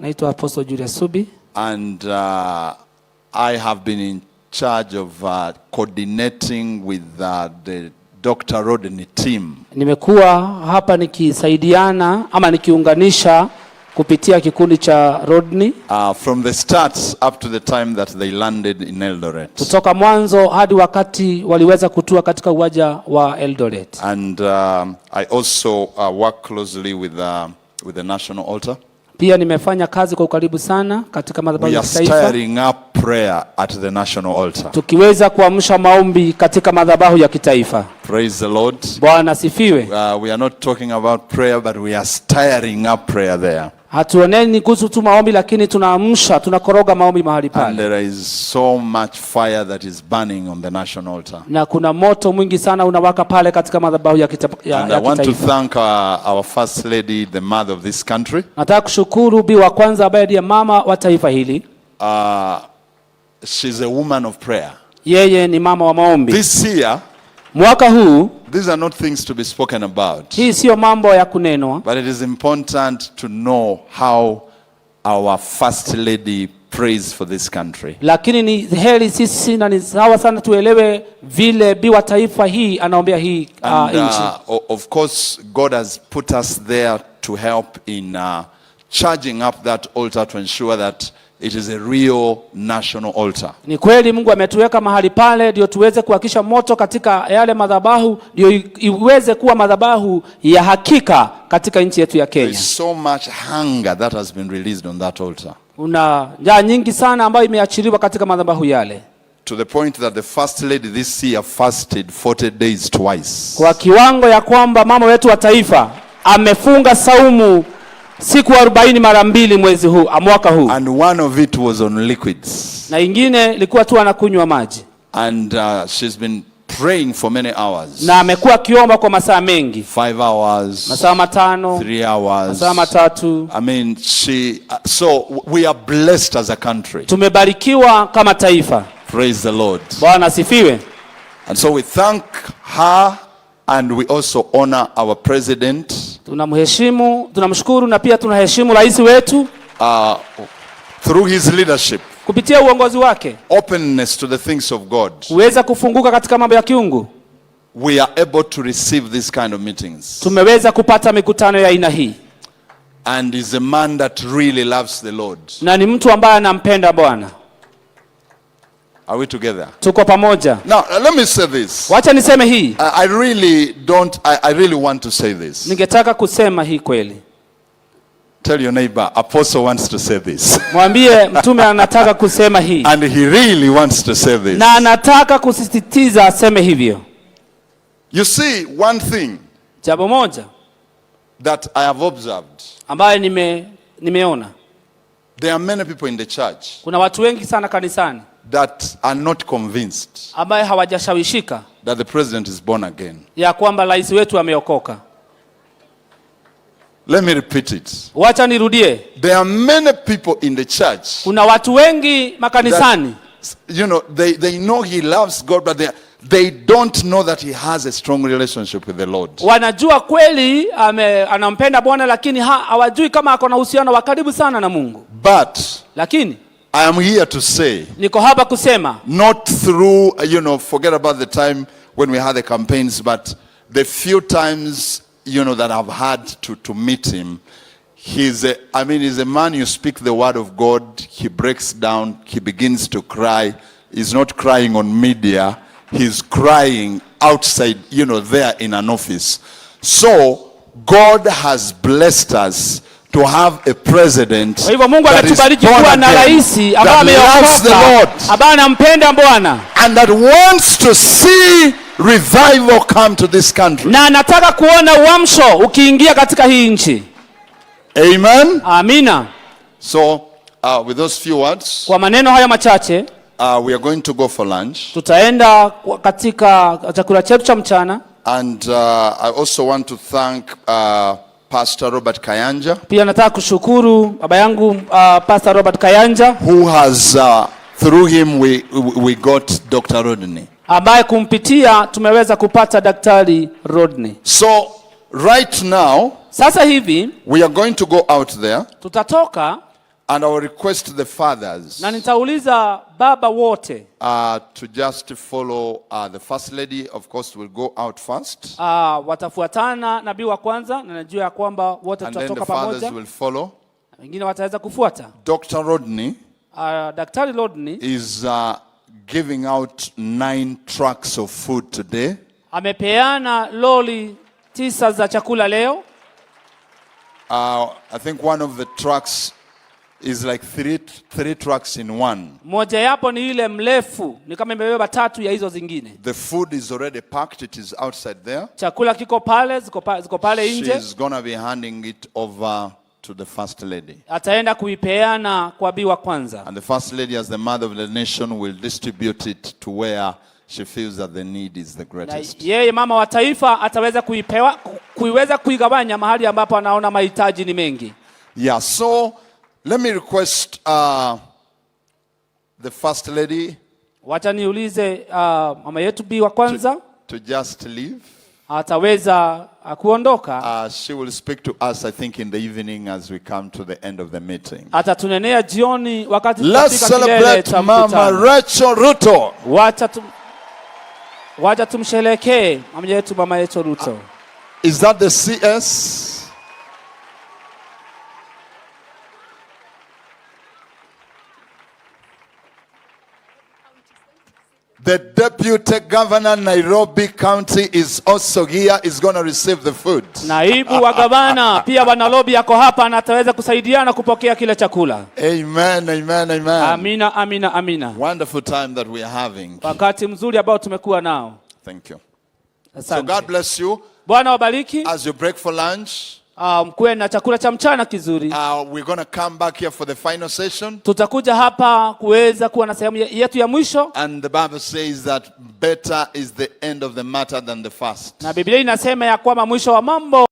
naitwa Apostle Julius Subi. And I have been in charge of coordinating with the Dr. Rodney team. Nimekuwa hapa nikisaidiana ama nikiunganisha kupitia kikundi cha Rodney. From the start up to the time that they landed in Eldoret. Kutoka mwanzo hadi wakati waliweza kutua katika uwanja wa Eldoret. And I also work closely with the national altar. Pia nimefanya kazi kwa ukaribu sana katika madhabahu ya taifa. We are stirring up prayer at the national altar. Tukiweza kuamsha maombi katika madhabahu ya kitaifa. Praise the Lord. Bwana asifiwe. We are not talking about prayer, but we are stirring up prayer there. Hatuoneni kuhusu tu maombi, lakini tunaamsha, tunakoroga maombi mahali pale. And there is so much fire that is burning on the national altar. Na kuna moto mwingi sana unawaka pale katika madhabahu ya kitaifa. And I want to thank our first lady, the mother of this country. Nataka kushukuru bi wa kwanza ambaye ndiye mama wa taifa hili. She's a woman of prayer. Yeye ni mama wa maombi. This year, mwaka huu, these are not things to be spoken about. Hii sio mambo ya kunenwa. But it is important to know how our first lady prays for this country. Lakini ni heri sisi na ni sawa sana tuelewe vile bi wa taifa hii anaombea hii nchi. Of course, God has put us there to help in charging up that altar to ensure that it is a real national altar. Ni kweli Mungu ametuweka mahali pale ndio tuweze kuhakisha moto katika yale madhabahu ndio iweze kuwa madhabahu ya hakika katika nchi yetu ya Kenya. There is so much hunger that has been released on that altar. Una njaa nyingi sana ambayo imeachiliwa katika madhabahu yale. To the point that the first lady this year fasted 40 days twice. Kwa kiwango ya kwamba mama wetu wa taifa amefunga saumu siku 40 mara 2 mwezi huu, mwaka huu. And one of it was on liquids. Na ingine ilikuwa tu anakunywa maji. And she's been praying for many hours. Na amekuwa akiomba kwa masaa mengi. 5 hours. Masaa 5. 3 hours. Masaa 3. I mean, so we are blessed as a country. Tumebarikiwa kama taifa. Praise the Lord. Bwana asifiwe. And so we thank her and we also honor our president. Tunamheshimu, tunamshukuru na pia tunaheshimu rais wetu through his leadership. Kupitia uongozi wake. Openness to the things of God. Kuweza kufunguka katika mambo ya kiungu. We are able to receive this kind of meetings. Tumeweza kupata mikutano ya aina hii. And is a man that really loves the Lord. Na ni mtu ambaye anampenda Bwana. Are we together? Tuko pamoja. Now, let me say this. Wacha niseme hii. I really want to say this. Ningetaka kusema hii kweli. Tell your neighbor, Apostle wants to say this. Mwambie mtume anataka kusema hii. And he really wants to say this. Na anataka kusisitiza aseme hivyo. You see, one thing. Jambo moja that I have observed. Ambaye nimeona. There are many people in the church. Kuna watu wengi sana kanisani. That are not convinced. Ambaye hawajashawishika. That the president is born again. Ya kwamba rais wetu ameokoka. Let me repeat it. Wacha nirudie. There are many people in the church. Kuna watu wengi makanisani. That, they know he loves God, but they don't know that he has a strong relationship with the Lord. Wanajua kweli anampenda Bwana, lakini hawajui kama ako na uhusiano wa karibu sana na Mungu. But lakini I am here to say, niko hapa kusema, not through, forget about the time when we had the campaigns, but the few times, that I've had to meet him, he's a man, you speak the word of God, he breaks down, he begins to cry. He's not crying on media, he's crying outside, there in an office. So, God has blessed us to have a president that is born again, that loves the Lord, and that wants to see revival come to this country. Na anataka kuona uamsho ukiingia katika hii nchi. Amen. Amina. So, with those few words, kwa maneno haya machache, we are going to go for lunch. Tutaenda katika chakula chetu cha mchana. And I also want to thank Pastor Robert Kayanja. Pia nataka kushukuru baba yangu Pastor Robert Kayanja, who has through him we got Dr. Rodney. Ambaye kumpitia tumeweza kupata Daktari Rodney. So right now, sasa hivi we are going to go out there. Tutatoka And I will request the fathers na nitauliza baba wote to just follow the first lady. Of course, will go out first. Watafuatana nabii wa kwanza, na najua kwamba wote tutatoka pamoja. And then the fathers will follow. Wengine wataweza kufuata. Dr. Rodney Daktari Rodney is giving out 9 trucks of food today. Amepeana loli 9 za chakula leo. I think one of the trucks is like three trucks in one. Moja yapo ni ile mrefu, ni kama imebeba 3 ya hizo zingine. The food is already packed, it is outside there. Chakula kiko pale, ziko pale nje. She's going to be handing it over to the first lady. Ataenda kuipeana kwa bibi wa kwanza. And the first lady, as the mother of the nation, will distribute it to where she feels that the need is the greatest. Yeye mama wa taifa ataweza kuiweza kuigawanya mahali ambapo anaona mahitaji ni mengi. Yeah, so let me request the first lady. Wacha niulize mama yetu bibi wa kwanza to just leave. Ataweza kuondoka. She will speak to us, I think, in the evening as we come to the end of the meeting. Atatunenea jioni wakati let's celebrate Mama Racheal Ruto. Wacha tumsherekee mama yetu Ruto. Is that the CS? The Deputy Governor Nairobi County is also here, is going to receive the food. Naibu wa gavana pia wa Nairobi yako hapa na ataweza kusaidiana kupokea kile chakula. Amen, amen, amen. Amina, amina, amina. Wonderful time that we are having. Wakati mzuri ambao tumekuwa nao. Thank you. Asante. So God bless you. Bwana wabariki. As you break for lunch. Mkuwe na chakula cha mchana kizuri. We're going to come back here for the final session. Tutakuja hapa kuweza kuwa na sehemu yetu ya mwisho. And the Bible says that better is the end of the matter than the first. Na Biblia inasema ya kwamba mwisho wa mambo